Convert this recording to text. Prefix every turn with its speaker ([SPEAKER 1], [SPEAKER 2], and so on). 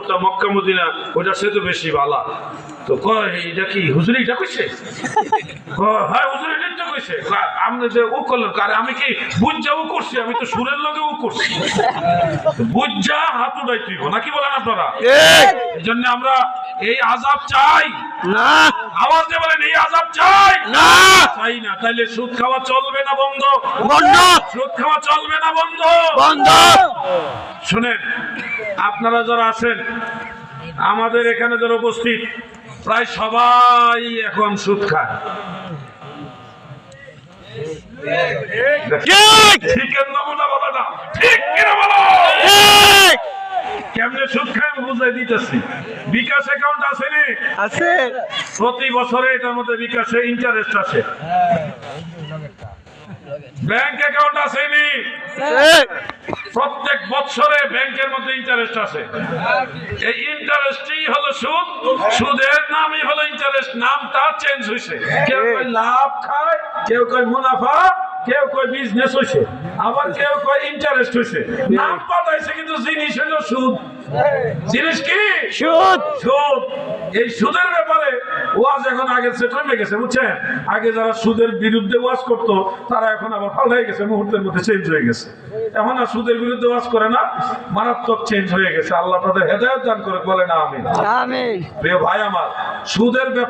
[SPEAKER 1] উপরটা Mecca Medina ওইটা সে তো বেশি ভালা। তো কয় এটা কি হুজুর এটা কইছে? হ্যাঁ হুজুর এটা তো কইছে। আপনি যে ও করলেন কারে আমি কি বুঝা ও করছি? আমি তো সুরের লগে ও করছি। বুঝা হাত উঠাই তুইব নাকি বলেন আপনারা? এই জন্য আমরা এই আযাব চাই
[SPEAKER 2] না,
[SPEAKER 1] আওয়াজ দিয়ে বলেন এই আযাব চাই
[SPEAKER 2] না,
[SPEAKER 1] চাই না। তাইলে সুদ খাওয়া চলবে না বন্ধ?
[SPEAKER 2] বন্ধ,
[SPEAKER 1] সুদ খাওয়া চলবে না বন্ধ?
[SPEAKER 2] বন্ধ।
[SPEAKER 1] শুনেন, আপনারা যারা আছেন আমাদের এখানে যারা উপস্থিত প্রায় সবাই এখন সুদ খায়। ঠিক নমুনা বলো না, ঠিক কিনা বলো? কেমনে সুদ খায় আমি বুঝাই দিতেছি। বিকাশ অ্যাকাউন্ট আছে নি?
[SPEAKER 2] আছে।
[SPEAKER 1] প্রতি বছরে এটার মধ্যে বিকাশে ইন্টারেস্ট আছে। ব্যাংক অ্যাকাউন্ট আছে নি? প্রত্যেক বছরে ব্যাংকের মধ্যে ইন্টারেস্ট আছে। এই ইন্টারেস্টই হলো সুদ, সুদের নামই হলো ইন্টারেস্ট। নামটা চেঞ্জ হয়েছে। কেউ কয় লাভ খায়, কেউ কয় মুনাফা, কেউ কয় বিজনেস হয়েছে, আবার কেউ কয় ইন্টারেস্ট হয়েছে। নাম পাল্টাইছে কিন্তু জিনিস হলো সুদ। জিনিস কি?
[SPEAKER 2] সুদ।
[SPEAKER 1] সুদ। এই সুদের ব্যাপারে ওয়াজ এখন আগের চেয়ে কমে গেছে, বুঝছেন? আগে যারা সুদের বিরুদ্ধে ওয়াজ করতো তারা এখন আবার পাল্টাই গেছে, মুহূর্তের মধ্যে চেঞ্জ হয়ে গেছে। এখন আর সুদের বিরুদ্ধে ওয়াজ করে না, মারাত্মক চেঞ্জ হয়ে গেছে। আল্লাহ তাদের হেদায়েত দান করে, বলে না আমিন।
[SPEAKER 2] আমিন।
[SPEAKER 1] প্রিয় ভাই আমার, সুদের ব্যাপারে